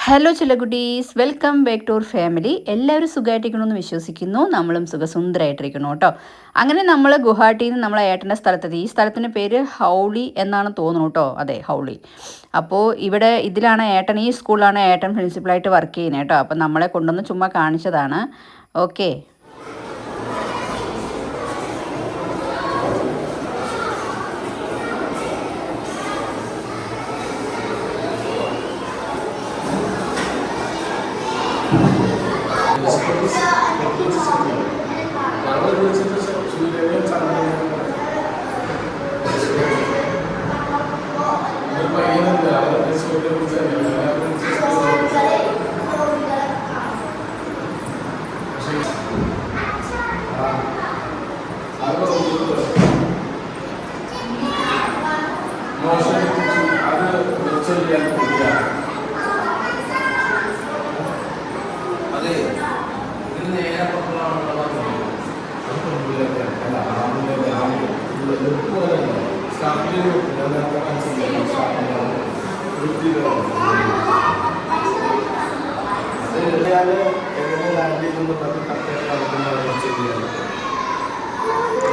Hello ചിലകുട്ടീസ്, welcome back to our family. എല്ലാവരും സുഖമായിട്ടിരിക്കണമെന്ന് വിശ്വസിക്കുന്നു. നമ്മളും സുഖസുന്ദരമായിട്ടിരിക്കണം കേട്ടോ. അങ്ങനെ നമ്മൾ ഗുവാഹട്ടിയിൽ നിന്ന് നമ്മളെ ഏട്ടൻ്റെ സ്ഥലത്തെത്തി. ഈ സ്ഥലത്തിൻ്റെ പേര് ഹൗളി എന്നാണ് തോന്നുന്നു കേട്ടോ. അതെ, ഹൗളി. അപ്പോൾ ഇതിലാണ് ഏട്ടൻ, ഈ സ്കൂളിലാണ് ഏട്ടൻ പ്രിൻസിപ്പളായിട്ട് വർക്ക് ചെയ്യുന്നത് കേട്ടോ. അപ്പോൾ നമ്മളെ കൊണ്ടുവന്ന് ചുമ്മാ കാണിച്ചതാണ്. ഓക്കെ.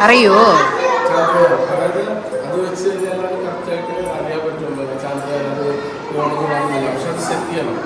അറിയോ? അത് വെച്ച് കഴിഞ്ഞാൽ കറക്റ്റായിട്ട് അറിയാൻ പറ്റുമല്ലോ. ചാൻസ് അത് പോകണമെന്ന് പറഞ്ഞില്ല, പക്ഷെ അത് സെറ്റ് ചെയ്യണം.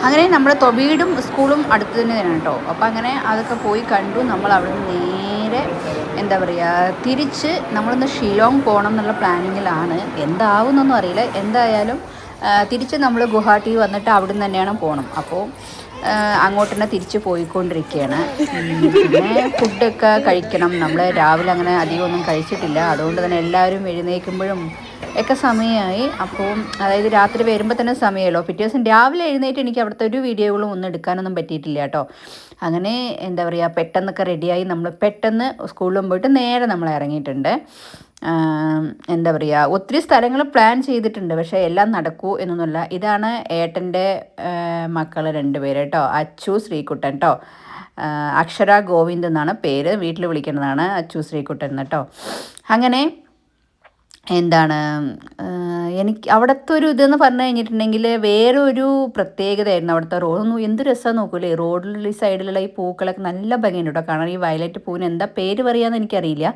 അങ്ങനെ നമ്മുടെ വീടും സ്കൂളും അടുത്ത് തന്നെയാണ് കേട്ടോ. അപ്പോൾ അങ്ങനെ അതൊക്കെ പോയി കണ്ടു. നമ്മൾ അവിടെ നിന്ന് നേരെ എന്താ പറയുക, തിരിച്ച് നമ്മളൊന്ന് ഷിലോങ് പോകണം എന്നുള്ള പ്ലാനിങ്ങിലാണ്. എന്താവുന്നൊന്നും അറിയില്ല. എന്തായാലും തിരിച്ച് നമ്മൾ ഗുവാഹട്ടി വന്നിട്ട് അവിടെ നിന്ന് തന്നെയാണ് പോകണം. അപ്പോൾ അങ്ങോട്ട് തന്നെ തിരിച്ച് പോയിക്കൊണ്ടിരിക്കുകയാണ്. പിന്നെ ഫുഡൊക്കെ കഴിക്കണം. നമ്മൾ രാവിലെ അങ്ങനെ അധികം ഒന്നും കഴിച്ചിട്ടില്ല. അതുകൊണ്ട് തന്നെ എല്ലാവരും എഴുന്നേൽക്കുമ്പോഴും ഒക്കെ സമയമായി. അപ്പോൾ അതായത് രാത്രി വരുമ്പോൾ തന്നെ സമയമല്ലോ. പിറ്റേ ദിവസം രാവിലെ എഴുന്നേറ്റ് എനിക്ക് അവിടുത്തെ ഒരു വീഡിയോകളും ഒന്നും എടുക്കാനൊന്നും പറ്റിയിട്ടില്ല കേട്ടോ. അങ്ങനെ എന്താ പറയുക, പെട്ടെന്നൊക്കെ റെഡിയായി നമ്മൾ പെട്ടെന്ന് സ്കൂളിലും പോയിട്ട് നേരെ നമ്മൾ ഇറങ്ങിയിട്ടുണ്ട്. എന്താ പറയുക, ഒത്തിരി സ്ഥലങ്ങൾ പ്ലാൻ ചെയ്തിട്ടുണ്ട്, പക്ഷേ എല്ലാം നടക്കൂ എന്നൊന്നുമില്ല. ഇതാണ് ഏട്ടൻ്റെ മക്കൾ 2 പേര് കേട്ടോ, അച്ചു ശ്രീകുട്ടൻ കേട്ടോ. അക്ഷര ഗോവിന്ദ് എന്നാണ് പേര്, വീട്ടിൽ വിളിക്കുന്നതാണ് അച്ചു ശ്രീകുട്ടൻ കേട്ടോ. അങ്ങനെ എന്താണ്, എനിക്ക് അവിടുത്തെ ഒരു ഇതെന്ന് പറഞ്ഞു കഴിഞ്ഞിട്ടുണ്ടെങ്കിൽ വേറൊരു പ്രത്യേകതയായിരുന്നു അവിടുത്തെ റോഡൊന്നും. എന്ത് രസമാണ് നോക്കൂലേ, റോഡിൽ ഈ സൈഡിലുള്ള ഈ പൂക്കളൊക്കെ നല്ല ഭംഗിയുണ്ട് കേട്ടോ കാണാൻ. ഈ വയലറ്റ് പൂവിന് എന്താ പേര് പറയാമെന്ന് എനിക്കറിയില്ല.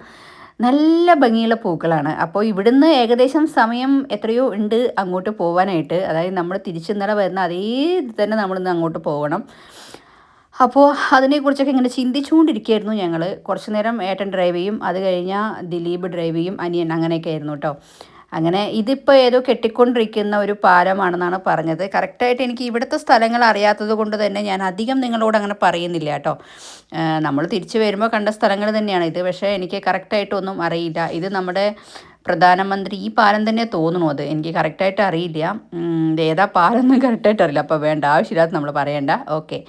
നല്ല ഭംഗിയുള്ള പൂക്കളാണ്. അപ്പോൾ ഇവിടുന്ന് ഏകദേശം സമയം എത്രയോ ഉണ്ട് അങ്ങോട്ട് പോകാനായിട്ട്. അതായത് നമ്മൾ തിരിച്ചിന്നലെ വരുന്ന അതേ ഇത് തന്നെ നമ്മളിന്ന് അങ്ങോട്ട് പോകണം. അപ്പോൾ അതിനെക്കുറിച്ചൊക്കെ ഇങ്ങനെ ചിന്തിച്ചുകൊണ്ടിരിക്കുകയായിരുന്നു ഞങ്ങൾ. കുറച്ച് നേരം ഏട്ടൻ ഡ്രൈവ് ചെയ്യും, അത് കഴിഞ്ഞാൽ ദിലീപ് ഡ്രൈവ് ചെയ്യും, അനിയൻ, അങ്ങനെയൊക്കെ ആയിരുന്നു കേട്ടോ. അങ്ങനെ ഇതിപ്പോൾ ഏതോ കെട്ടിക്കൊണ്ടിരിക്കുന്ന ഒരു പാലമാണെന്നാണ് പറഞ്ഞത്. കറക്റ്റായിട്ട് എനിക്ക് ഇവിടുത്തെ സ്ഥലങ്ങൾ അറിയാത്തത് കൊണ്ട് തന്നെ ഞാൻ അധികം നിങ്ങളോട് അങ്ങനെ പറയുന്നില്ല കേട്ടോ. നമ്മൾ തിരിച്ചു വരുമ്പോൾ കണ്ട സ്ഥലങ്ങൾ തന്നെയാണ് ഇത്, പക്ഷേ എനിക്ക് കറക്റ്റായിട്ടൊന്നും അറിയില്ല. ഇത് നമ്മുടെ പ്രധാനമന്ത്രി ഈ പാലം തന്നെ തോന്നുന്നു, അത് എനിക്ക് കറക്റ്റായിട്ട് അറിയില്ല. ഇത് ഏതാ പാലൊന്നും കറക്റ്റായിട്ട് അറിയില്ല. അപ്പോൾ വേണ്ട, ആവശ്യമില്ലാത്ത നമ്മൾ പറയണ്ട. ഓക്കെ.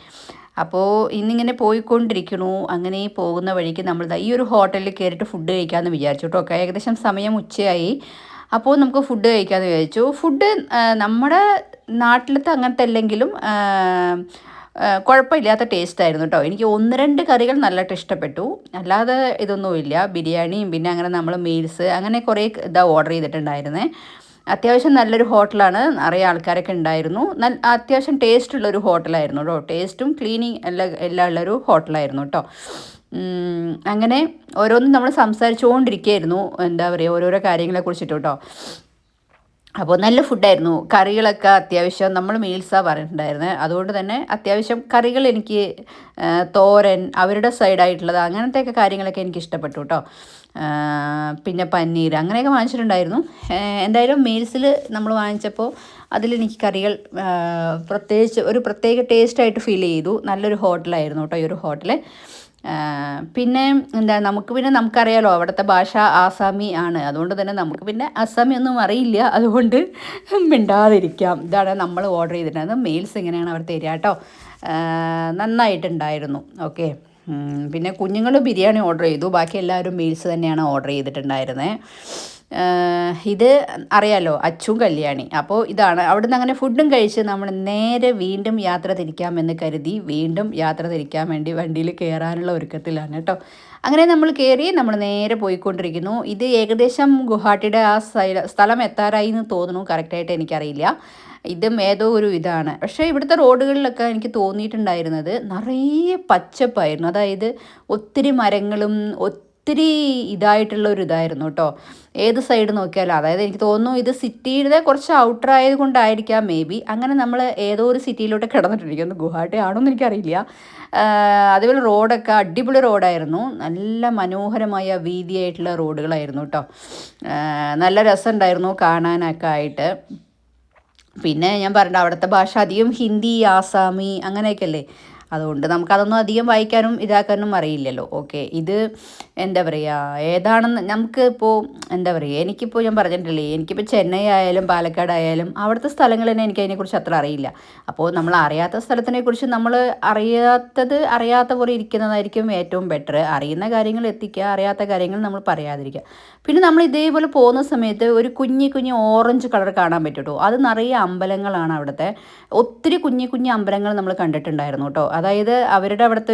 അപ്പോൾ ഇന്നിങ്ങനെ പോയിക്കൊണ്ടിരിക്കണു. അങ്ങനെ പോകുന്ന വഴിക്ക് നമ്മൾ ഈ ഒരു ഹോട്ടലിൽ കയറിയിട്ട് ഫുഡ് കഴിക്കാമെന്ന് വിചാരിച്ചു കേട്ടോ. ഒക്കെ ഏകദേശം സമയം ഉച്ചയായി. അപ്പോൾ നമുക്ക് ഫുഡ് കഴിക്കാമെന്ന് വിചാരിച്ചു. ഫുഡ് നമ്മുടെ നാട്ടിലത്തെ അങ്ങനത്തെ അല്ലെങ്കിലും കുഴപ്പമില്ലാത്ത ടേസ്റ്റായിരുന്നു കേട്ടോ. എനിക്ക് 1-2 കറികൾ നല്ലതായിട്ട് ഇഷ്ടപ്പെട്ടു. അല്ലാതെ ഇതൊന്നുമില്ല. ബിരിയാണിയും പിന്നെ അങ്ങനെ നമ്മൾ മീൽസ് അങ്ങനെ കുറേ ഓർഡർ ചെയ്തിട്ടുണ്ടായിരുന്നേ. അത്യാവശ്യം നല്ലൊരു ഹോട്ടലാണ്. നിറയെ ആൾക്കാരൊക്കെ ഉണ്ടായിരുന്നു. അത്യാവശ്യം ടേസ്റ്റുള്ളൊരു ഹോട്ടലായിരുന്നു കേട്ടോ. ടേസ്റ്റും ക്ലീനിങ് എല്ലാം ഉള്ളൊരു ഹോട്ടലായിരുന്നു കേട്ടോ. അങ്ങനെ ഓരോന്നും നമ്മൾ സംസാരിച്ചുകൊണ്ടിരിക്കുകയായിരുന്നു, എന്താ പറയുക, ഓരോരോ കാര്യങ്ങളെ കുറിച്ചിട്ട് കേട്ടോ. അപ്പോൾ നല്ല ഫുഡായിരുന്നു. കറികളൊക്കെ അത്യാവശ്യം നമ്മൾ മീൽസാണ് പറഞ്ഞിട്ടുണ്ടായിരുന്നത്. അതുകൊണ്ട് തന്നെ അത്യാവശ്യം കറികൾ എനിക്ക് തോരൻ, അവരുടെ സൈഡായിട്ടുള്ളത് അങ്ങനത്തെയൊക്കെ കാര്യങ്ങളൊക്കെ എനിക്ക് ഇഷ്ടപ്പെട്ടു കേട്ടോ. പിന്നെ പനീർ അങ്ങനെയൊക്കെ വാങ്ങിച്ചിട്ടുണ്ടായിരുന്നു. എന്തായാലും മീൽസിൽ നമ്മൾ വാങ്ങിച്ചപ്പോൾ അതിലെനിക്ക് കറികൾ പ്രത്യേകിച്ച് ഒരു പ്രത്യേക ടേസ്റ്റായിട്ട് ഫീൽ ചെയ്തു. നല്ലൊരു ഹോട്ടലായിരുന്നു കേട്ടോ ഈ ഒരു ഹോട്ടൽ. പിന്നെ എന്താ നമുക്കറിയാലോ അവിടുത്തെ ഭാഷ ആസാമി ആണ്. അതുകൊണ്ട് തന്നെ നമുക്ക് പിന്നെ അസാമി ഒന്നും അറിയില്ല. അതുകൊണ്ട് മിണ്ടാതിരിക്കാം. ഇതാണ് നമ്മൾ ഓർഡർ ചെയ്തിട്ടുണ്ടായിരുന്നത്. മീൽസ് എങ്ങനെയാണ് അവർ തരിക കേട്ടോ. നന്നായിട്ടുണ്ടായിരുന്നു. ഓക്കെ. പിന്നെ കുഞ്ഞുങ്ങൾ ബിരിയാണി ഓർഡർ ചെയ്തു. ബാക്കി എല്ലാവരും മീൽസ് തന്നെയാണ് ഓർഡർ ചെയ്തിട്ടുണ്ടായിരുന്നത്. ഇത് അറിയാലോ, അച്ചും കല്യാണി. അപ്പോൾ ഇതാണ് അവിടുന്ന് അങ്ങനെ ഫുഡും കഴിച്ച് നമ്മൾ നേരെ വീണ്ടും യാത്ര തിരിക്കാമെന്ന് കരുതി വീണ്ടും യാത്ര തിരിക്കാൻ വേണ്ടി വണ്ടിയിൽ കയറാനുള്ള ഒരുക്കത്തിലാണ് കേട്ടോ. അങ്ങനെ നമ്മൾ കയറി നമ്മൾ നേരെ പോയിക്കൊണ്ടിരിക്കുന്നു. ഇത് ഏകദേശം ഗുവാഹട്ടിയുടെ ആ സ്ഥലം എത്താറായി എന്ന് തോന്നുന്നു. കറക്റ്റായിട്ട് എനിക്കറിയില്ല. ഇതും ഏതോ ഒരു ഇതാണ്. പക്ഷേ ഇവിടുത്തെ റോഡുകളിലൊക്കെ എനിക്ക് തോന്നിയിട്ടുണ്ടായിരുന്നത് നിറയെ പച്ചപ്പായിരുന്നു. അതായത് ഒത്തിരി മരങ്ങളും ഒത്തിരി ഇതായിട്ടുള്ളൊരു ഇതായിരുന്നു കേട്ടോ. ഏത് സൈഡ് നോക്കിയാലും, അതായത് എനിക്ക് തോന്നുന്നു ഇത് സിറ്റിയുടെ കുറച്ച് ഔട്ടർ ആയത് കൊണ്ടായിരിക്കാം മേ ബി. അങ്ങനെ നമ്മൾ ഏതോ ഒരു സിറ്റിയിലോട്ട് കിടന്നിട്ടിരിക്കുന്നു. ഗുവാഹട്ടി ആണോന്ന് എനിക്കറിയില്ല. അതേപോലെ റോഡൊക്കെ അടിപൊളി റോഡായിരുന്നു. നല്ല മനോഹരമായ വീതിയായിട്ടുള്ള റോഡുകളായിരുന്നു കേട്ടോ. നല്ല രസമുണ്ടായിരുന്നു കാണാനൊക്കെ ആയിട്ട്. പിന്നെ ഞാൻ പറഞ്ഞ അവിടുത്തെ ഭാഷ അധികം ഹിന്ദി, ആസാമി അങ്ങനെയൊക്കെ അല്ലേ. അതുകൊണ്ട് നമുക്കതൊന്നും അധികം വായിക്കാനും ഇതാക്കാനും അറിയില്ലല്ലോ. ഓക്കെ. ഇത് എന്താ പറയുക, ഏതാണെന്ന് നമുക്ക് ഇപ്പോൾ എന്താ പറയുക, എനിക്കിപ്പോൾ ഞാൻ പറഞ്ഞിട്ടില്ലേ, എനിക്കിപ്പോൾ ചെന്നൈ ആയാലും പാലക്കാട് ആയാലും അവിടുത്തെ സ്ഥലങ്ങൾ തന്നെ എനിക്ക് അതിനെക്കുറിച്ച് അത്ര അറിയില്ല. അപ്പോൾ നമ്മൾ അറിയാത്ത സ്ഥലത്തിനെക്കുറിച്ച് നമ്മൾ അറിയാത്ത പോലെ ഇരിക്കുന്നതായിരിക്കും ഏറ്റവും ബെറ്റർ. അറിയുന്ന കാര്യങ്ങൾ എത്തിക്കുക, അറിയാത്ത കാര്യങ്ങൾ നമ്മൾ പറയാതിരിക്കുക. പിന്നെ നമ്മൾ ഇതേപോലെ പോകുന്ന സമയത്ത് ഒരു കുഞ്ഞി ഓറഞ്ച് കളർ കാണാൻ പറ്റും കേട്ടോ. അത് നിറയെ അമ്പലങ്ങളാണ് അവിടുത്തെ. ഒത്തിരി കുഞ്ഞി അമ്പലങ്ങൾ നമ്മൾ കണ്ടിട്ടുണ്ടായിരുന്നു കേട്ടോ. അതായത് അവരുടെ അവിടുത്തെ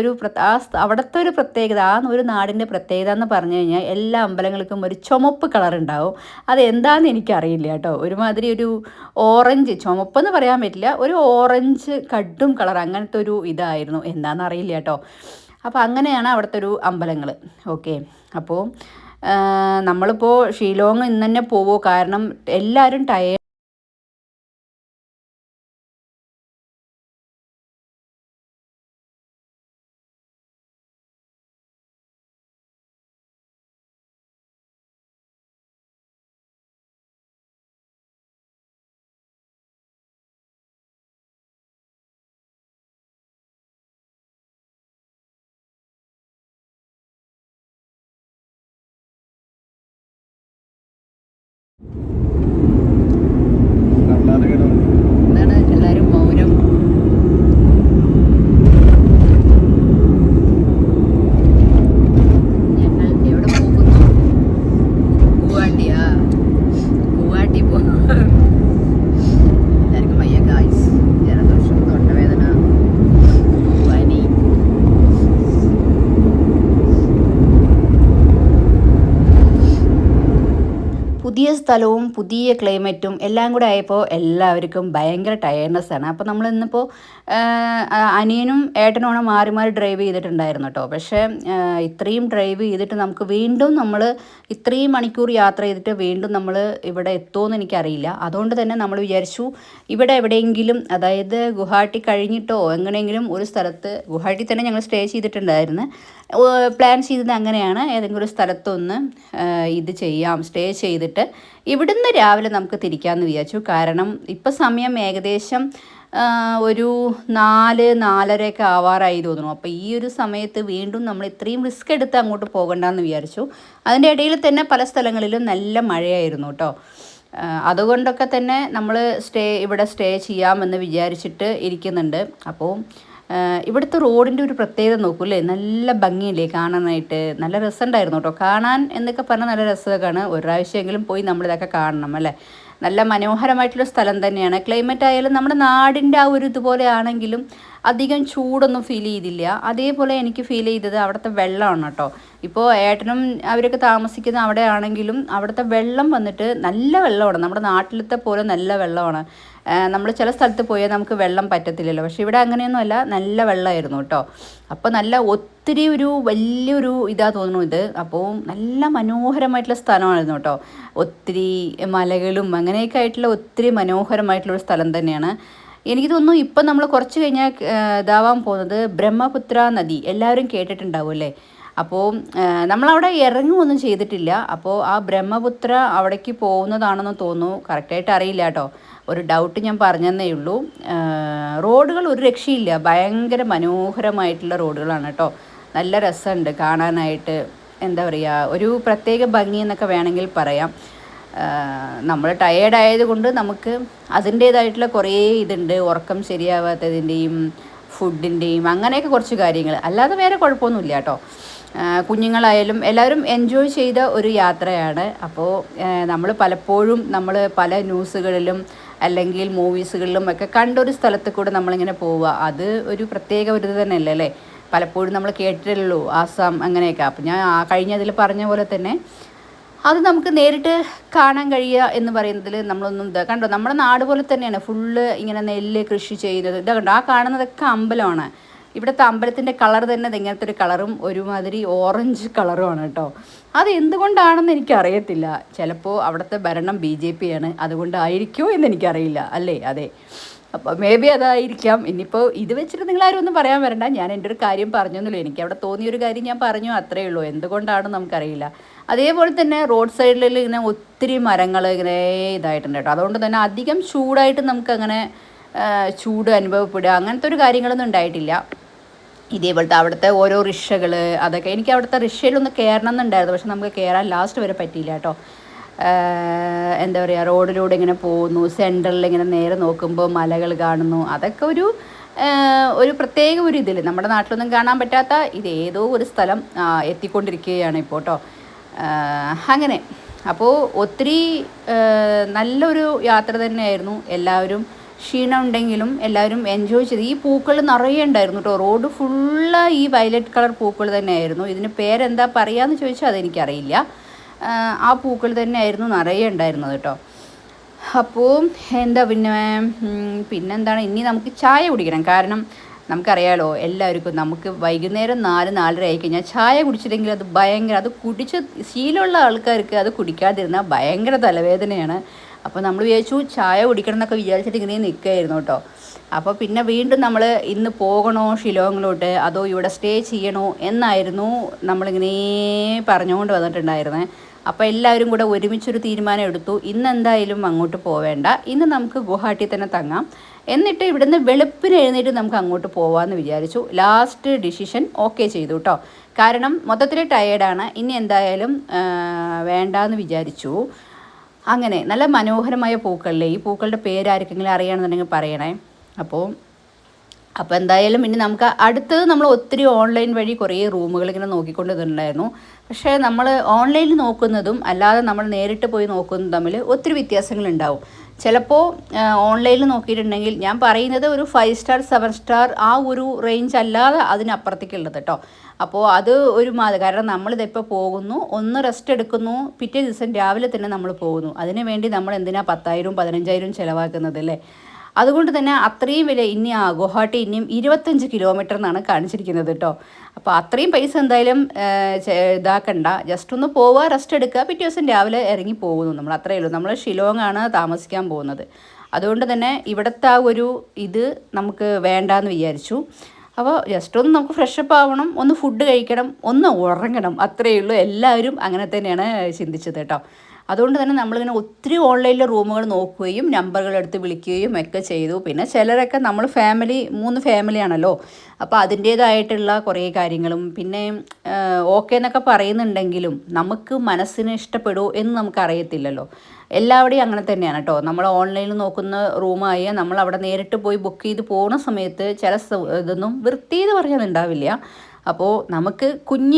ഒരു പ്രത്യേകത, ആ ഒരു നാടിൻ്റെ പ്രത്യേകത എന്ന് പറഞ്ഞു കഴിഞ്ഞാൽ എല്ലാ അമ്പലങ്ങൾക്കും ഒരു ചുമപ്പ് കളർ ഉണ്ടാവും. അതെന്താണെന്ന് എനിക്കറിയില്ല കേട്ടോ. ഒരുമാതിരി ഒരു ഓറഞ്ച്, ചുമപ്പെന്ന് പറയാൻ പറ്റില്ല, ഒരു ഓറഞ്ച് കടും കളർ അങ്ങനത്തെ ഒരു ഇതായിരുന്നു. എന്താണെന്ന് അറിയില്ല കേട്ടോ. അപ്പോൾ അങ്ങനെയാണ് അവിടുത്തെ ഒരു അമ്പലങ്ങൾ. ഓക്കെ. അപ്പോൾ നമ്മളിപ്പോൾ ഷിലോങ് ഇന്ന് തന്നെ പോവോ, കാരണം എല്ലാവരും എന്താണ് എല്ലാവരും മൗനം. ഞങ്ങൾ എവിടെ പോകുന്നു? ഗുവാഹട്ടിയാ? ഗുവാഹട്ടി എല്ലാവർക്കും വയ്യ ഗായ്സ്. ജലദോഷം, തൊണ്ടവേദന, പനി. പുതിയ സ്ഥലവും പുതിയ ക്ലൈമറ്റും എല്ലാം കൂടെ ആയപ്പോൾ എല്ലാവർക്കും ഭയങ്കര ടയേർഡ്നെസ്സാണ്. അപ്പോൾ നമ്മൾ ഇന്നിപ്പോൾ അനിയനും ഏട്ടനുമാണ് മാറി ഡ്രൈവ് ചെയ്തിട്ടുണ്ടായിരുന്നു കേട്ടോ. പക്ഷേ ഇത്രയും ഡ്രൈവ് ചെയ്തിട്ട് നമുക്ക് വീണ്ടും നമ്മൾ ഇത്രയും മണിക്കൂർ യാത്ര ചെയ്തിട്ട് വീണ്ടും നമ്മൾ ഇവിടെ എത്തുമെന്ന് എനിക്കറിയില്ല. അതുകൊണ്ട് തന്നെ നമ്മൾ വിചാരിച്ചു ഇവിടെ എവിടെയെങ്കിലും, അതായത് ഗുവാഹട്ടി കഴിഞ്ഞിട്ടോ എങ്ങനെയെങ്കിലും ഒരു സ്ഥലത്ത്, ഗുവാഹട്ടി തന്നെ ഞങ്ങൾ സ്റ്റേ ചെയ്തിട്ടുണ്ടായിരുന്നു, പ്ലാൻ ചെയ്തത് അങ്ങനെയാണ്. ഏതെങ്കിലും ഒരു സ്ഥലത്തൊന്ന് ഇത് ചെയ്യാം, സ്റ്റേ ചെയ്തിട്ട് ഇവിടുന്ന് രാവിലെ നമുക്ക് തിരിക്കാമെന്ന് വിചാരിച്ചു. കാരണം ഇപ്പം സമയം ഏകദേശം ഒരു 4-4:30 ആവാറായി തോന്നുന്നു. അപ്പോൾ ഈ ഒരു സമയത്ത് വീണ്ടും നമ്മൾ ഇത്രയും റിസ്ക് എടുത്ത് അങ്ങോട്ട് പോകണ്ടെന്ന് വിചാരിച്ചു. അതിൻ്റെ ഇടയിൽ തന്നെ പല സ്ഥലങ്ങളിലും നല്ല മഴയായിരുന്നു കേട്ടോ. അതുകൊണ്ടൊക്കെ തന്നെ നമ്മൾ ഇവിടെ സ്റ്റേ ചെയ്യാമെന്ന് വിചാരിച്ചിട്ട് ഇരിക്കുന്നുണ്ട്. അപ്പോൾ ഇവിടുത്തെ റോഡിൻ്റെ ഒരു പ്രത്യേകത നോക്കൂ അല്ലേ, നല്ല ഭംഗിയില്ലേ കാണാനായിട്ട്. നല്ല രസമുണ്ടായിരുന്നു കേട്ടോ കാണാൻ എന്നൊക്കെ പറഞ്ഞാൽ. നല്ല രസമൊക്കെയാണ്. ഒരു പ്രാവശ്യമെങ്കിലും പോയി നമ്മളിതൊക്കെ കാണണം അല്ലേ. നല്ല മനോഹരമായിട്ടുള്ള സ്ഥലം തന്നെയാണ്. ക്ലൈമറ്റ് ആയാലും നമ്മുടെ നാടിൻ്റെ ആ ഒരു ഇതുപോലെ ആണെങ്കിലും അധികം ചൂടൊന്നും ഫീൽ ചെയ്തില്ല. അതേപോലെ എനിക്ക് ഫീൽ ചെയ്തത് അവിടുത്തെ വെള്ളമാണ് കേട്ടോ. ഇപ്പോൾ ഏട്ടനും അവരൊക്കെ താമസിക്കുന്ന അവിടെ ആണെങ്കിലും അവിടുത്തെ വെള്ളം വന്നിട്ട് നല്ല വെള്ളമാണ്. നമ്മുടെ നാട്ടിലത്തെ പോലെ നല്ല വെള്ളമാണ്. നമ്മൾ ചില സ്ഥലത്ത് പോയാൽ നമുക്ക് വെള്ളം പറ്റത്തില്ലല്ലോ, പക്ഷേ ഇവിടെ അങ്ങനെയൊന്നുമല്ല, നല്ല വെള്ളമായിരുന്നു കേട്ടോ. അപ്പോൾ നല്ല ഒത്തിരി വലിയൊരു ഇതാ തോന്നുന്നു ഇത്. അപ്പോൾ നല്ല മനോഹരമായിട്ടുള്ള സ്ഥലമായിരുന്നു കേട്ടോ. ഒത്തിരി മലകളും അങ്ങനെയൊക്കെ ആയിട്ടുള്ള ഒത്തിരി മനോഹരമായിട്ടുള്ളൊരു സ്ഥലം തന്നെയാണ്. എനിക്ക് തോന്നുന്നു ഇപ്പം നമ്മൾ കുറച്ച് കഴിഞ്ഞാൽ ഇതാവാൻ പോകുന്നത് ബ്രഹ്മപുത്ര നദി, എല്ലാവരും കേട്ടിട്ടുണ്ടാവും അല്ലേ. അപ്പോൾ നമ്മളവിടെ ഇറങ്ങുമൊന്നും ചെയ്തിട്ടില്ല. അപ്പോൾ ആ ബ്രഹ്മപുത്ര അവിടേക്ക് പോകുന്നതാണെന്ന് തോന്നുന്നു. കറക്റ്റായിട്ട് അറിയില്ല കേട്ടോ, ഒരു ഡൗട്ട് ഞാൻ പറഞ്ഞതന്നേ ഉള്ളൂ. റോഡുകൾ ഒരു രക്ഷയില്ല, ഭയങ്കര മനോഹരമായിട്ടുള്ള റോഡുകളാണ് കേട്ടോ. നല്ല രസമുണ്ട് കാണാനായിട്ട്. എന്താ പറയുക, ഒരു പ്രത്യേക ഭംഗി എന്നൊക്കെ വേണമെങ്കിൽ പറയാം. നമ്മൾ ടയേർഡ് ആയതുകൊണ്ട് നമുക്ക് അതിൻ്റേതായിട്ടുള്ള കുറേ ഇതുണ്ട്, ഉറക്കം ശരിയാവാത്തതിൻ്റെയും ഫുഡിൻ്റെയും അങ്ങനെയൊക്കെ കുറച്ച് കാര്യങ്ങൾ. അല്ലാതെ വേറെ കുഴപ്പമൊന്നുമില്ല കേട്ടോ. കുഞ്ഞുങ്ങളായാലും എല്ലാവരും എൻജോയ് ചെയ്ത ഒരു യാത്രയാണ്. അപ്പോൾ നമ്മൾ പലപ്പോഴും പല ന്യൂസുകളിലും അല്ലെങ്കിൽ മൂവീസുകളിലും ഒക്കെ കണ്ടൊരു സ്ഥലത്ത് കൂടെ നമ്മളിങ്ങനെ പോവുക, അത് ഒരു പ്രത്യേക ഒരു ഇത് തന്നെയല്ലേ അല്ലേ. പലപ്പോഴും നമ്മൾ കേട്ടിട്ടുള്ളൂ ആസാം അങ്ങനെയൊക്കെ. അപ്പം ഞാൻ കഴിഞ്ഞതിൽ പറഞ്ഞ പോലെ തന്നെ അത് നമുക്ക് നേരിട്ട് കാണാൻ കഴിയുക എന്ന് പറയുന്നതിൽ നമ്മളൊന്നും കണ്ടോ, നമ്മുടെ നാട് പോലെ തന്നെയാണ്. ഫുള്ള് ഇങ്ങനെ നെല്ല് കൃഷി ചെയ്യുന്നത്. ഇതാ കണ്ടോ, ആ കാണുന്നതൊക്കെ അമ്പലമാണ്. ഇവിടുത്തെ അമ്പലത്തിൻ്റെ കളർ തന്നെ ഇങ്ങനത്തെ ഒരു കളറും ഒരുമാതിരി ഓറഞ്ച് കളറുമാണ് കേട്ടോ. അത് എന്തുകൊണ്ടാണെന്ന് എനിക്കറിയത്തില്ല. ചിലപ്പോൾ അവിടുത്തെ ഭരണം BJP ആണ്, അതുകൊണ്ടായിരിക്കുമോ എന്ന് എനിക്കറിയില്ല അല്ലേ. അതെ, അപ്പോൾ മേ ബി അതായിരിക്കാം. ഇനിയിപ്പോൾ ഇത് വെച്ചിട്ട് നിങ്ങളാരും ഒന്നും പറയാൻ വരണ്ട. ഞാൻ എൻ്റെ ഒരു കാര്യം പറഞ്ഞൊന്നുമില്ല, എനിക്ക് അവിടെ തോന്നിയൊരു കാര്യം ഞാൻ പറഞ്ഞു, അത്രയേ ഉള്ളൂ. എന്തുകൊണ്ടാണെന്ന് നമുക്കറിയില്ല. അതേപോലെ തന്നെ റോഡ് സൈഡിൽ ഇങ്ങനെ ഒത്തിരി മരങ്ങൾ ഇങ്ങനെ ഇതായിട്ടുണ്ട് കേട്ടോ. അതുകൊണ്ട് തന്നെ അധികം ചൂടായിട്ട് നമുക്കങ്ങനെ ചൂട് അനുഭവപ്പെടുക അങ്ങനത്തെ ഒരു കാര്യങ്ങളൊന്നും ഉണ്ടായിട്ടില്ല. ഇതേപോലത്തെ അവിടുത്തെ ഓരോ റിക്ഷകൾ അതൊക്കെ, എനിക്ക് അവിടുത്തെ റിക്ഷയിലൊന്ന് കയറണം എന്നുണ്ടായിരുന്നു, പക്ഷെ നമുക്ക് കയറാൻ ലാസ്റ്റ് വരെ പറ്റിയില്ല കേട്ടോ. എന്താ പറയുക, റോഡിലൂടെ ഇങ്ങനെ പോകുന്നു, സെൻറ്ററിൽ ഇങ്ങനെ നേരെ നോക്കുമ്പോൾ മലകൾ കാണുന്നു. അതൊക്കെ ഒരു പ്രത്യേക ഒരു ഇതിൽ നമ്മുടെ നാട്ടിലൊന്നും കാണാൻ പറ്റാത്ത ഇതേതോ ഒരു സ്ഥലം എത്തിക്കൊണ്ടിരിക്കുകയാണ് ഇപ്പോൾ കേട്ടോ. അങ്ങനെ അപ്പോൾ ഒത്തിരി നല്ലൊരു യാത്ര തന്നെയായിരുന്നു. എല്ലാവരും ക്ഷീണം ഉണ്ടെങ്കിലും എല്ലാവരും എൻജോയ് ചെയ്ത്. ഈ പൂക്കൾ നിറയെ ഉണ്ടായിരുന്നു കേട്ടോ. റോഡ് ഫുള്ള് ഈ വയലറ്റ് കളർ പൂക്കൾ തന്നെയായിരുന്നു. ഇതിന് പേരെന്താ പറയുകയെന്ന് ചോദിച്ചാൽ അതെനിക്കറിയില്ല. ആ പൂക്കൾ തന്നെയായിരുന്നു നിറയെ ഉണ്ടായിരുന്നത് കേട്ടോ. അപ്പോൾ എന്താ പിന്നെന്താണ്, ഇനി നമുക്ക് ചായ കുടിക്കണം. കാരണം നമുക്കറിയാലോ എല്ലാവർക്കും, നമുക്ക് വൈകുന്നേരം 4-4:30 ആയി കഴിഞ്ഞാൽ ചായ കുടിച്ചില്ലെങ്കിൽ അത് കുടിച്ച് ശീലമുള്ള ആൾക്കാർക്ക് അത് കുടിക്കാതിരുന്നാൽ ഭയങ്കര തലവേദനയാണ്. അപ്പോൾ നമ്മൾ വിചാരിച്ചു ചായ കുടിക്കണം എന്നൊക്കെ വിചാരിച്ചിട്ട് ഇങ്ങനെ നിൽക്കുകയായിരുന്നു കേട്ടോ. അപ്പോൾ പിന്നെ വീണ്ടും നമ്മൾ ഇന്ന് പോകണോ ഷിലോങ്ങിലോട്ട് അതോ ഇവിടെ സ്റ്റേ ചെയ്യണോ എന്നായിരുന്നു നമ്മളിങ്ങനെ പറഞ്ഞുകൊണ്ട് വന്നിട്ടുണ്ടായിരുന്നത്. അപ്പോൾ എല്ലാവരും കൂടെ ഒരുമിച്ചൊരു തീരുമാനം എടുത്തു, ഇന്ന് എന്തായാലും അങ്ങോട്ട് പോവേണ്ട, ഇന്ന് നമുക്ക് ഗുവാഹട്ടി തന്നെ തങ്ങാം, എന്നിട്ട് ഇവിടുന്ന് വെളുപ്പിന് എഴുന്നേറ്റ് നമുക്ക് അങ്ങോട്ട് പോകാമെന്ന് വിചാരിച്ചു. ലാസ്റ്റ് ഡിസിഷൻ ഓക്കെ ചെയ്തു കേട്ടോ. കാരണം മൊത്തത്തിൽ ടയേർഡാണ്, ഇനി എന്തായാലും വേണ്ടാന്ന് വിചാരിച്ചു. അങ്ങനെ നല്ല മനോഹരമായ പൂക്കളിലെ ഈ പൂക്കളുടെ പേരാർക്കെങ്കിലും അറിയണമെന്നുണ്ടെങ്കിൽ പറയണേ. അപ്പോൾ എന്തായാലും ഇനി നമുക്ക് അടുത്തത് നമ്മൾ ഒത്തിരി ഓൺലൈൻ വഴി കുറേ റൂമുകൾ ഇങ്ങനെ നോക്കിക്കൊണ്ടിരുന്നുണ്ടായിരുന്നു. പക്ഷേ നമ്മൾ ഓൺലൈനിൽ നോക്കുന്നതും അല്ലാതെ നമ്മൾ നേരിട്ട് പോയി നോക്കുന്നതും തമ്മിൽ ഒത്തിരി വ്യത്യാസങ്ങളുണ്ടാവും. ചിലപ്പോൾ ഓൺലൈനിൽ നോക്കിയിട്ടുണ്ടെങ്കിൽ ഞാൻ പറയുന്നത് ഒരു 5 സ്റ്റാർ 7 സ്റ്റാർ ആ ഒരു റേഞ്ച് അല്ലാതെ അതിനപ്പുറത്തേക്കുള്ളത് കേട്ടോ. അപ്പോൾ അത് കാരണം നമ്മളിതെപ്പോൾ പോകുന്നു, ഒന്ന് റെസ്റ്റ് എടുക്കുന്നു, പിറ്റേ ദിവസം രാവിലെ തന്നെ നമ്മൾ പോകുന്നു. അതിന് വേണ്ടി നമ്മൾ എന്തിനാ 10,000 15,000 ചിലവാക്കുന്നത് അല്ലേ. അതുകൊണ്ട് തന്നെ അത്രയും വില ഇനി ഗുവാഹട്ടി ഇനിയും 25 കിലോമീറ്റർ എന്നാണ് കാണിച്ചിരിക്കുന്നത് കേട്ടോ. അപ്പോൾ അത്രയും പൈസ എന്തായാലും ഇതാക്കണ്ട, ജസ്റ്റ് ഒന്ന് പോവുക, റെസ്റ്റ് എടുക്കുക, പിറ്റേ ദിവസം രാവിലെ ഇറങ്ങി പോകുന്നു. നമ്മൾ അത്രയേ ഉള്ളൂ. നമ്മൾ ഷിലോങ്ങാണ് താമസിക്കാൻ പോകുന്നത്. അതുകൊണ്ട് തന്നെ ഇവിടുത്തെ ആ ഒരു ഇത് നമുക്ക് വേണ്ടാന്ന് വിചാരിച്ചു. അപ്പോൾ ജസ്റ്റ് ഒന്ന് നമുക്ക് ഫ്രഷപ്പ് ആവണം, ഒന്ന് ഫുഡ് കഴിക്കണം, ഒന്ന് ഉറങ്ങണം, അത്രയേ ഉള്ളൂ. എല്ലാവരും അങ്ങനെ തന്നെയാണ് ചിന്തിച്ചത് കേട്ടോ. അതുകൊണ്ട് തന്നെ നമ്മളിങ്ങനെ ഒത്തിരി ഓൺലൈനിൽ റൂമുകൾ നോക്കുകയും നമ്പറുകൾ എടുത്ത് വിളിക്കുകയും ഒക്കെ ചെയ്തു. പിന്നെ ചിലരൊക്കെ നമ്മൾ ഫാമിലി 3 ഫാമിലിയാണല്ലോ, അപ്പോൾ അതിൻ്റേതായിട്ടുള്ള കുറേ കാര്യങ്ങളും പിന്നെ ഓക്കെ എന്നൊക്കെ പറയുന്നുണ്ടെങ്കിലും നമുക്ക് മനസ്സിന് ഇഷ്ടപ്പെടുമോ എന്ന് നമുക്കറിയത്തില്ലല്ലോ. എല്ലാവരുടെയും അങ്ങനെ തന്നെയാണ് കേട്ടോ. നമ്മൾ ഓൺലൈനിൽ നോക്കുന്ന റൂമായ നമ്മൾ അവിടെ നേരിട്ട് പോയി ബുക്ക് ചെയ്ത് പോകുന്ന സമയത്ത് ചില ഇതൊന്നും വൃത്തി എന്ന് പറഞ്ഞാൽ ഉണ്ടാവില്ല. അപ്പോൾ നമുക്ക്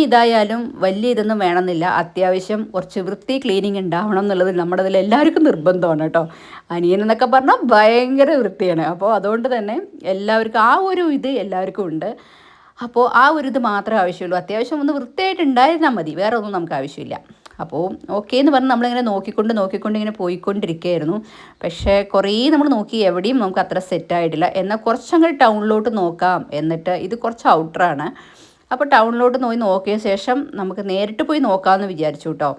ഇതായാലും വലിയ ഇതൊന്നും വേണമെന്നില്ല, അത്യാവശ്യം കുറച്ച് വൃത്തി ക്ലീനിങ് ഉണ്ടാവണം എന്നുള്ളത് നമ്മുടെ ഇതിൽ എല്ലാവർക്കും നിർബന്ധമാണ് കേട്ടോ. അനിയനെന്നൊക്കെ പറഞ്ഞാൽ ഭയങ്കര വൃത്തിയാണ്. അപ്പോൾ അതുകൊണ്ട് തന്നെ എല്ലാവർക്കും ആ ഒരു ഇത് എല്ലാവർക്കും ഉണ്ട്. അപ്പോൾ ആ ഒരു ഇത് മാത്രമേ ആവശ്യമുള്ളൂ. അത്യാവശ്യം ഒന്ന് വൃത്തിയായിട്ട് ഉണ്ടായിരുന്നാൽ മതി, വേറെ ഒന്നും നമുക്ക് ആവശ്യമില്ല. അപ്പോൾ ഓക്കെ എന്ന് പറഞ്ഞ് നമ്മളിങ്ങനെ നോക്കിക്കൊണ്ട് ഇങ്ങനെ പോയിക്കൊണ്ടിരിക്കുകയായിരുന്നു. പക്ഷേ കുറേ നമ്മൾ നോക്കി, എവിടെയും നമുക്ക് അത്ര സെറ്റായിട്ടില്ല. എന്നാൽ കുറച്ചങ്ങോട്ട് ടൗണിലോട്ട് നോക്കാം, എന്നിട്ട് ഇത് കുറച്ച് ഔട്ടറാണ്. അപ്പോൾ ടൗണിലോട്ട് നോക്കിയ ശേഷം നമുക്ക് നേരിട്ട് പോയി നോക്കാമെന്ന് വിചാരിച്ചു കേട്ടോ.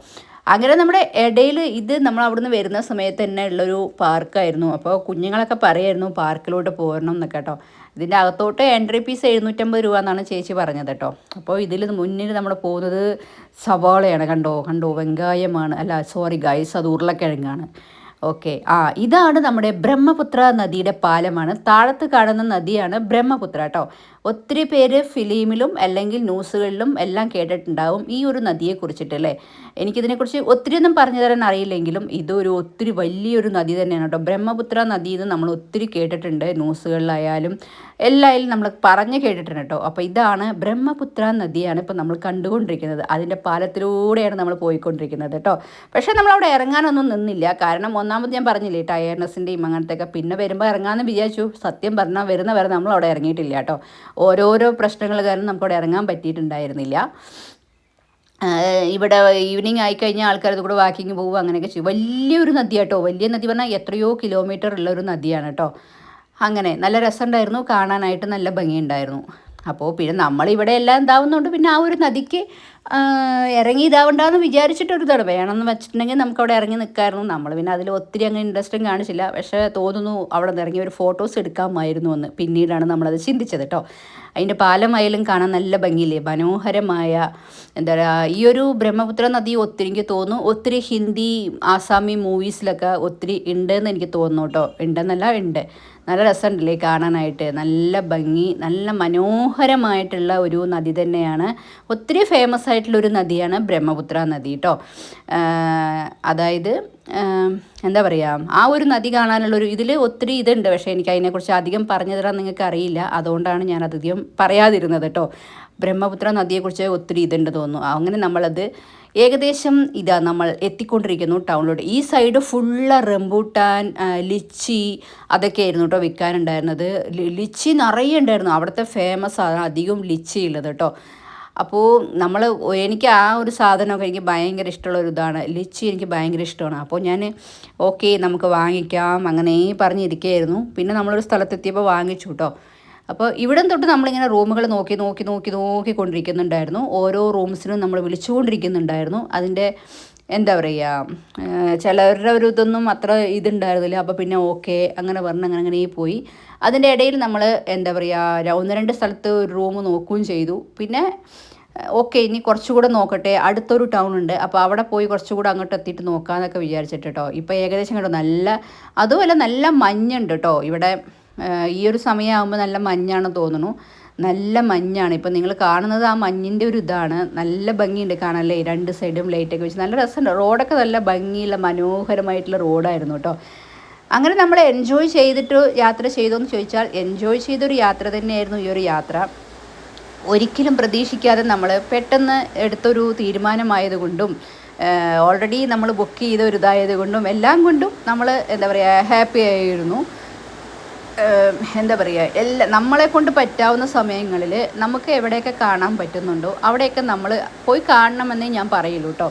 അങ്ങനെ നമ്മുടെ ഇടയിൽ ഇത് നമ്മൾ അവിടുന്ന് വരുന്ന സമയത്ത് തന്നെ ഉള്ളൊരു പാർക്കായിരുന്നു. അപ്പോൾ കുഞ്ഞുങ്ങളൊക്കെ പറയായിരുന്നു പാർക്കിലോട്ട് പോരണം എന്നൊക്കെ കേട്ടോ. ഇതിൻ്റെ അകത്തോട്ട് എൻട്രി ഫീസ് 750 രൂപ എന്നാണ് ചേച്ചി പറഞ്ഞത് കേട്ടോ. അപ്പോൾ ഇതിൽ മുന്നിൽ നമ്മൾ പോകുന്നത് സവാളയാണ്. കണ്ടോ വെങ്കായമാണ്, അല്ല സോറി ഗൈസ്, അത് ഉരുളക്കിഴങ്ങാണ്. ഓക്കെ, ഇതാണ് നമ്മുടെ ബ്രഹ്മപുത്ര നദിയുടെ പാലമാണ്. താഴത്ത് കാണുന്ന നദിയാണ് ബ്രഹ്മപുത്ര കേട്ടോ. ഒത്തിരി പേര് ഫിലിമിലും അല്ലെങ്കിൽ ന്യൂസുകളിലും എല്ലാം കേട്ടിട്ടുണ്ടാവും ഈ ഒരു നദിയെ കുറിച്ചിട്ടല്ലേ. എനിക്കിതിനെക്കുറിച്ച് ഒത്തിരി ഒന്നും പറഞ്ഞു തരാൻ അറിയില്ലെങ്കിലും ഇതൊരു ഒത്തിരി വലിയൊരു നദി തന്നെയാണ് കേട്ടോ. ബ്രഹ്മപുത്ര നദി എന്ന് നമ്മൾ ഒത്തിരി കേട്ടിട്ടുണ്ട്, ന്യൂസുകളിലായാലും എല്ലായാലും നമ്മൾ പറഞ്ഞു കേട്ടിട്ടുണ്ട് കേട്ടോ. അപ്പോൾ ഇതാണ് ബ്രഹ്മപുത്ര നദിയാണ് ഇപ്പോൾ നമ്മൾ കണ്ടുകൊണ്ടിരിക്കുന്നത്. അതിൻ്റെ പാലത്തിലൂടെയാണ് നമ്മൾ പോയിക്കൊണ്ടിരിക്കുന്നത് കേട്ടോ. പക്ഷേ നമ്മളവിടെ ഇറങ്ങാനൊന്നും നിന്നില്ല, കാരണം ഒന്നാമത് ഞാൻ പറഞ്ഞില്ലേ ടയർനെസ്സിൻ്റെയും അങ്ങനത്തെയൊക്കെ. പിന്നെ വരുമ്പോൾ ഇറങ്ങാമെന്ന് വിചാരിച്ചു, സത്യം പറഞ്ഞാൽ വരുന്ന വരെ നമ്മളവിടെ ഇറങ്ങിയിട്ടില്ല കേട്ടോ. ഓരോരോ പ്രശ്നങ്ങൾ കാരണം നമുക്കവിടെ ഇറങ്ങാൻ പറ്റിയിട്ടുണ്ടായിരുന്നില്ല. ഇവിടെ ഈവനിങ് ആയിക്കഴിഞ്ഞാൽ ആൾക്കാർ ഇത് കൂടെ വാക്കിങ് പോകുക അങ്ങനെയൊക്കെ ചെയ്യും. വലിയൊരു നദിയാട്ടോ, വലിയ നദി പറഞ്ഞാൽ എത്രയോ കിലോമീറ്റർ ഉള്ള ഒരു നദിയാണ് കേട്ടോ. അങ്ങനെ നല്ല രസമുണ്ടായിരുന്നു, കാണാനായിട്ട് നല്ല ഭംഗിയുണ്ടായിരുന്നു. അപ്പോൾ പിന്നെ നമ്മളിവിടെ എല്ലാം ഇതാവുന്നതുകൊണ്ട് പിന്നെ ആ ഒരു നദിക്ക് ഇറങ്ങി ഇതാവണ്ടെന്ന് വിചാരിച്ചിട്ടൊരിതാണ്. വേണമെന്ന് വെച്ചിട്ടുണ്ടെങ്കിൽ നമുക്കവിടെ ഇറങ്ങി നിൽക്കായിരുന്നു. നമ്മൾ പിന്നെ അതിൽ ഒത്തിരി അങ്ങ് ഇൻട്രസ്റ്റും കാണിച്ചില്ല. പക്ഷേ തോന്നുന്നു അവിടെ നിന്ന് ഇറങ്ങി ഒരു ഫോട്ടോസ് എടുക്കാമായിരുന്നു എന്ന് പിന്നീടാണ് നമ്മളത് ചിന്തിച്ചത് കേട്ടോ. അതിൻ്റെ പാലമായാലും കാണാൻ നല്ല ഭംഗിയില്ലേ, മനോഹരമായ എന്താ പറയുക. ഈ ഒരു ബ്രഹ്മപുത്ര നദി ഒത്തിരി എനിക്ക് തോന്നുന്നു ഒത്തിരി ഹിന്ദി ആസാമി മൂവീസിലൊക്കെ ഒത്തിരി ഉണ്ടെന്ന് എനിക്ക് തോന്നുന്നു കേട്ടോ. ഉണ്ടെന്നല്ല, ഉണ്ട്. നല്ല രസമുണ്ടല്ലേ കാണാനായിട്ട്, നല്ല ഭംഗി, നല്ല മനോഹരമായിട്ടുള്ള ഒരു നദി തന്നെയാണ്. ഒത്തിരി ഫേമസ് ആയിട്ടുള്ളൊരു നദിയാണ് ബ്രഹ്മപുത്ര നദി കേട്ടോ. അതായത് എന്താ പറയുക, ആ ഒരു നദി കാണാനുള്ളൊരു ഇതിൽ ഒത്തിരി ഇതുണ്ട്. പക്ഷേ എനിക്ക് അതിനെക്കുറിച്ച് അധികം പറഞ്ഞു തരാൻ നിങ്ങൾക്ക് അറിയില്ല, അതുകൊണ്ടാണ് ഞാൻ അധികം പറയാതിരുന്നത് കേട്ടോ. ബ്രഹ്മപുത്ര നദിയെക്കുറിച്ച് ഒത്തിരി ഇതുണ്ട് തോന്നുന്നു. അങ്ങനെ നമ്മളത് ഏകദേശം നമ്മൾ എത്തിക്കൊണ്ടിരിക്കുന്നു ടൗണിലോട്ട്. ഈ സൈഡ് ഫുള്ള് റംബൂട്ടാൻ, ലിച്ചി അതൊക്കെ ആയിരുന്നു കേട്ടോ വിൽക്കാനുണ്ടായിരുന്നത്. ലിച്ചി നിറയെ ഉണ്ടായിരുന്നു, അവിടുത്തെ ഫേമസ് ആണ് അധികം ലിച്ചി ഉള്ളത് കേട്ടോ. അപ്പോൾ എനിക്ക് ആ ഒരു സാധനമൊക്കെ എനിക്ക് ഭയങ്കര ഇഷ്ടമുള്ളൊരു ഇതാണ്, ലിച്ചി എനിക്ക് ഭയങ്കര ഇഷ്ടമാണ്. അപ്പോൾ ഞാൻ ഓക്കെ നമുക്ക് വാങ്ങിക്കാം അങ്ങനെ പറഞ്ഞിരിക്കുകയായിരുന്നു. പിന്നെ നമ്മളൊരു സ്ഥലത്തെത്തിയപ്പോൾ വാങ്ങിച്ചു കേട്ടോ. അപ്പോൾ ഇവിടെ തൊട്ട് നമ്മളിങ്ങനെ റൂമുകൾ നോക്കിക്കൊണ്ടിരിക്കുന്നുണ്ടായിരുന്നു. ഓരോ റൂംസിനും നമ്മൾ വിളിച്ചുകൊണ്ടിരിക്കുന്നുണ്ടായിരുന്നു. അതിൻ്റെ എന്താ പറയുക, ചിലവരുടെ ഒരു ഇതൊന്നും അത്ര ഇതുണ്ടായിരുന്നില്ല. അപ്പോൾ പിന്നെ ഓക്കെ അങ്ങനെ പറഞ്ഞ് അങ്ങനെ പോയി. അതിൻ്റെ ഇടയിൽ നമ്മൾ എന്താ പറയുക 1-2 സ്ഥലത്ത് ഒരു റൂം നോക്കുകയും ചെയ്തു. പിന്നെ ഓക്കെ ഇനി കുറച്ചുകൂടെ നോക്കട്ടെ, അടുത്തൊരു ടൗൺ ഉണ്ട്, അപ്പോൾ അവിടെ പോയി കുറച്ചുകൂടെ അങ്ങോട്ട് എത്തിയിട്ട് നോക്കാമെന്നൊക്കെ വിചാരിച്ചിട്ട് കേട്ടോ. ഇപ്പോൾ ഏകദേശം കേട്ടോ അതുപോലെ നല്ല മഞ്ഞുണ്ട് കേട്ടോ ഇവിടെ. ഈ ഒരു സമയമാകുമ്പോൾ നല്ല മഞ്ഞാണെന്ന് തോന്നുന്നു, നല്ല മഞ്ഞാണ്. ഇപ്പം നിങ്ങൾ കാണുന്നത് ആ മഞ്ഞിൻ്റെ ഒരു ഇതാണ്. നല്ല ഭംഗിയുണ്ട് കാണാനല്ലേ, 2 സൈഡും ലൈറ്റൊക്കെ വെച്ച് നല്ല രസമുണ്ട്. റോഡൊക്കെ നല്ല ഭംഗിയുള്ള മനോഹരമായിട്ടുള്ള റോഡായിരുന്നു കേട്ടോ. അങ്ങനെ നമ്മൾ എൻജോയ് ചെയ്തിട്ട് യാത്ര ചെയ്തോന്ന് ചോദിച്ചാൽ എൻജോയ് ചെയ്തൊരു യാത്ര തന്നെയായിരുന്നു ഈ ഒരു യാത്ര. ഒരിക്കലും പ്രതീക്ഷിക്കാതെ നമ്മൾ പെട്ടെന്ന് എടുത്തൊരു തീരുമാനമായതുകൊണ്ടും ഓൾറെഡി നമ്മൾ ബുക്ക് ചെയ്ത ഒരു ഇതായത് കൊണ്ടും എല്ലാം കൊണ്ടും നമ്മൾ എന്താ പറയുക ഹാപ്പി ആയിരുന്നു. എന്താ പറയുക, നമ്മളെ കൊണ്ട് പറ്റാവുന്ന സമയങ്ങളിൽ നമുക്ക് എവിടെയൊക്കെ കാണാൻ പറ്റുന്നുണ്ടോ അവിടെയൊക്കെ നമ്മൾ പോയി കാണണമെന്നേ ഞാൻ പറയുള്ളൂ കേട്ടോ.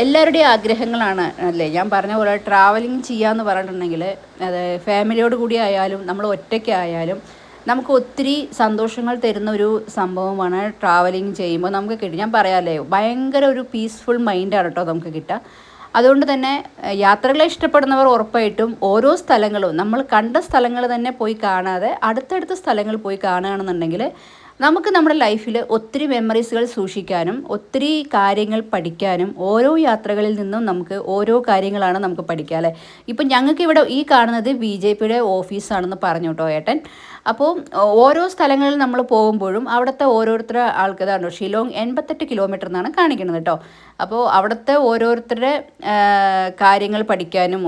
എല്ലാവരുടെയും ആഗ്രഹങ്ങളാണ് അല്ലേ. ഞാൻ പറഞ്ഞ പോലെ ട്രാവലിംഗ് ചെയ്യാമെന്ന് പറഞ്ഞിട്ടുണ്ടെങ്കിൽ അത് ഫാമിലിയോട് കൂടി ആയാലും നമ്മൾ ഒറ്റയ്ക്കായാലും നമുക്ക് ഒത്തിരി സന്തോഷങ്ങൾ തരുന്ന ഒരു സംഭവമാണ് ട്രാവലിംഗ് ചെയ്യുമ്പോൾ നമുക്ക് കിട്ടും. ഞാൻ പറയാമല്ലേ, ഭയങ്കര ഒരു പീസ്ഫുൾ മൈൻഡാണ് കേട്ടോ നമുക്ക് കിട്ടുക. അതുകൊണ്ട് തന്നെ യാത്രകളെ ഇഷ്ടപ്പെടുന്നവർ ഉറപ്പായിട്ടും ഓരോ സ്ഥലങ്ങളും നമ്മൾ കണ്ട സ്ഥലങ്ങൾ തന്നെ പോയി കാണാതെ അടുത്തടുത്ത സ്ഥലങ്ങൾ പോയി കാണുകയാണെന്നുണ്ടെങ്കിൽ നമുക്ക് നമ്മുടെ ലൈഫിൽ ഒത്തിരി മെമ്മറീസുകൾ സൂക്ഷിക്കാനും ഒത്തിരി കാര്യങ്ങൾ പഠിക്കാനും ഓരോ യാത്രകളിൽ നിന്നും നമുക്ക് ഓരോ കാര്യങ്ങളാണ് നമുക്ക് പഠിക്കുക അല്ലേ. ഇപ്പം ഞങ്ങൾക്ക് ഇവിടെ ഈ കാണുന്നത് BJPയുടെ ഓഫീസാണെന്ന് പറഞ്ഞു കേട്ടോ ഏട്ടൻ. അപ്പോൾ ഓരോ സ്ഥലങ്ങളിൽ നമ്മൾ പോകുമ്പോഴും അവിടുത്തെ ഓരോരുത്തരുടെ ആൾക്കാരുണ്ടോ ഷിലോങ് 88 കിലോമീറ്റർ എന്നാണ് കാണിക്കുന്നത് കേട്ടോ. അപ്പോൾ അവിടുത്തെ ഓരോരുത്തരുടെ കാര്യങ്ങൾ പഠിക്കാനും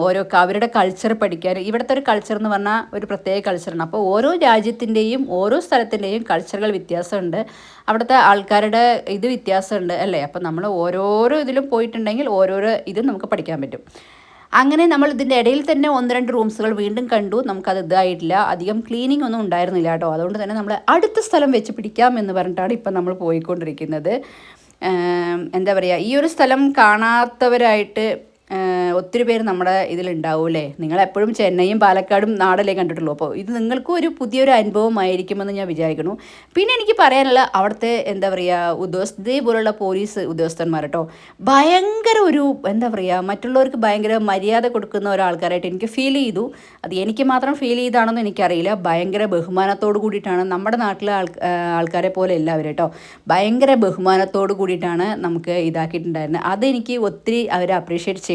അവരുടെ കൾച്ചർ പഠിക്കാനും ഇവിടുത്തെ ഒരു കൾച്ചർ എന്ന് പറഞ്ഞാൽ ഒരു പ്രത്യേക കൾച്ചറാണ്. അപ്പോൾ ഓരോ രാജ്യത്തിൻ്റെയും ഓരോ സ്ഥലത്തിൻ്റെയും കൾച്ചറുകൾ വ്യത്യാസമുണ്ട്, അവിടുത്തെ ആൾക്കാരുടെ ഇത് വ്യത്യാസമുണ്ട് അല്ലേ. അപ്പോൾ നമ്മൾ ഓരോരോ ഇതിലും പോയിട്ടുണ്ടെങ്കിൽ ഓരോരോ ഇതും നമുക്ക് പഠിക്കാൻ പറ്റും. അങ്ങനെ നമ്മൾ ഇതിൻ്റെ ഇടയിൽ തന്നെ 1-2 റൂംസുകൾ വീണ്ടും കണ്ടു. നമുക്കത് ഇതായിട്ടില്ല, അധികം ക്ലീനിങ് ഒന്നും ഉണ്ടായിരുന്നില്ല കേട്ടോ. അതുകൊണ്ട് തന്നെ നമ്മൾ അടുത്ത സ്ഥലം വെച്ച് പിടിക്കാം എന്ന് പറഞ്ഞിട്ടാണ് ഇപ്പം നമ്മൾ പോയിക്കൊണ്ടിരിക്കുന്നത്. എന്താ പറയുക, ഈ ഒരു സ്ഥലം കാണാത്തവരായിട്ട് ഒത്തിരി പേര് നമ്മുടെ ഇതിലുണ്ടാവും അല്ലേ. നിങ്ങളെപ്പോഴും ചെന്നൈയും പാലക്കാടും നാടല്ലേ കണ്ടിട്ടുള്ളൂ. അപ്പോൾ ഇത് നിങ്ങൾക്കും ഒരു പുതിയൊരു അനുഭവമായിരിക്കുമെന്ന് ഞാൻ വിചാരിക്കുന്നു. പിന്നെ എനിക്ക് പറയാനുള്ള അവിടുത്തെ എന്താ പറയുക ഇതേപോലുള്ള പോലീസ് ഉദ്യോഗസ്ഥന്മാർ കേട്ടോ, ഭയങ്കര ഒരു എന്താ പറയുക മറ്റുള്ളവർക്ക് ഭയങ്കര മര്യാദ കൊടുക്കുന്ന ഒരാൾക്കാരായിട്ട് എനിക്ക് ഫീൽ ചെയ്തു. അത് എനിക്ക് മാത്രം ഫീൽ ചെയ്താണെന്ന് എനിക്കറിയില്ല. ഭയങ്കര ബഹുമാനത്തോട് കൂടിയിട്ടാണ്, നമ്മുടെ നാട്ടിലെ ആൾക്കാരെ പോലെ എല്ലാവരും കേട്ടോ, ഭയങ്കര ബഹുമാനത്തോട് കൂടിയിട്ടാണ് നമുക്ക് ഇതാക്കിയിട്ടുണ്ടായിരുന്നത്. അതെനിക്ക് ഒത്തിരി അവരെ അപ്രീഷിയേറ്റ് ചെയ്യണം.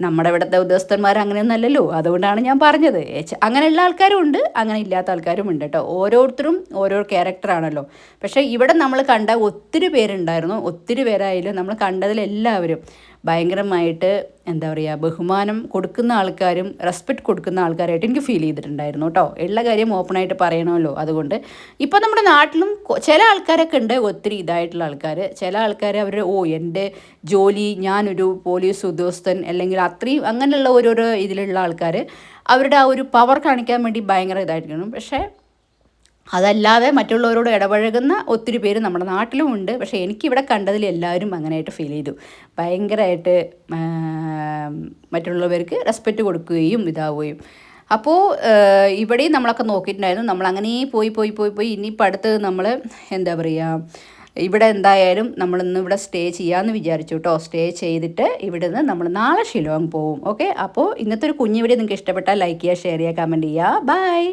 നമ്മുടെ ഇവിടുത്തെ ഉദ്യോഗസ്ഥന്മാർ അങ്ങനെയൊന്നും അല്ലല്ലോ, അതുകൊണ്ടാണ് ഞാൻ പറഞ്ഞത്. അങ്ങനെയുള്ള ആൾക്കാരും ഉണ്ട്, അങ്ങനെ ഇല്ലാത്ത ആൾക്കാരും ഉണ്ട് കേട്ടോ. ഓരോരുത്തരും ഓരോ ക്യാരക്ടറാണല്ലോ. പക്ഷേ ഇവിടെ നമ്മൾ കണ്ട ഒത്തിരി പേരുണ്ടായിരുന്നു. ഒത്തിരി പേരായാലും നമ്മൾ കണ്ടതിലെല്ലാവരും ഭയങ്കരമായിട്ട് എന്താ പറയുക ബഹുമാനം കൊടുക്കുന്ന ആൾക്കാരും റെസ്പെക്റ്റ് കൊടുക്കുന്ന ആൾക്കാരായിട്ട് എനിക്ക് ഫീൽ ചെയ്തിട്ടുണ്ടായിരുന്നു കേട്ടോ. ഉള്ള കാര്യം ഓപ്പണായിട്ട് പറയണമല്ലോ. അതുകൊണ്ട് ഇപ്പോൾ നമ്മുടെ നാട്ടിലും ചില ആൾക്കാരൊക്കെ ഉണ്ട് ഒത്തിരി ഇതായിട്ടുള്ള ആൾക്കാർ. ചില ആൾക്കാർ അവർ എൻ്റെ ജോലി, ഞാനൊരു പോലീസ് ഉദ്യോഗസ്ഥൻ അല്ലെങ്കിൽ അത്രയും അങ്ങനെയുള്ള ഓരോരോ ഇതിലുള്ള ആൾക്കാർ അവരുടെ ആ ഒരു പവർ കാണിക്കാൻ വേണ്ടി ഭയങ്കര ഇതായിരിക്കണം. പക്ഷേ അതല്ലാതെ മറ്റുള്ളവരോട് ഇടപഴകുന്ന ഒത്തിരി പേര് നമ്മുടെ നാട്ടിലും ഉണ്ട്. പക്ഷേ എനിക്കിവിടെ കണ്ടതിൽ എല്ലാവരും അങ്ങനെയായിട്ട് ഫീൽ ചെയ്തു. ഭയങ്കരമായിട്ട് മറ്റുള്ളവർക്ക് റെസ്പെക്റ്റ് കൊടുക്കുകയും ഇതാവുകയും. അപ്പോൾ ഇവിടെയും നമ്മളൊക്കെ നോക്കിയിട്ടുണ്ടായിരുന്നു. നമ്മളങ്ങനെ പോയി ഇനിയിപ്പോൾ അടുത്തത് നമ്മൾ എന്താ പറയുക ഇവിടെ എന്തായാലും നമ്മളിന്ന് ഇവിടെ സ്റ്റേ ചെയ്യാമെന്ന് വിചാരിച്ചു കേട്ടോ. സ്റ്റേ ചെയ്തിട്ട് ഇവിടെ നിന്ന് നമ്മൾ നാളെ ഷിലോങ് പോവും. ഓക്കെ, അപ്പോൾ ഇന്നത്തെ ഒരു കുഞ്ഞു വീഡിയോ നിങ്ങൾക്ക് ഇഷ്ടപ്പെട്ടാൽ ലൈക്ക് ചെയ്യുക, ഷെയർ ചെയ്യുക, കമൻറ്റ് ചെയ്യുക. ബൈ.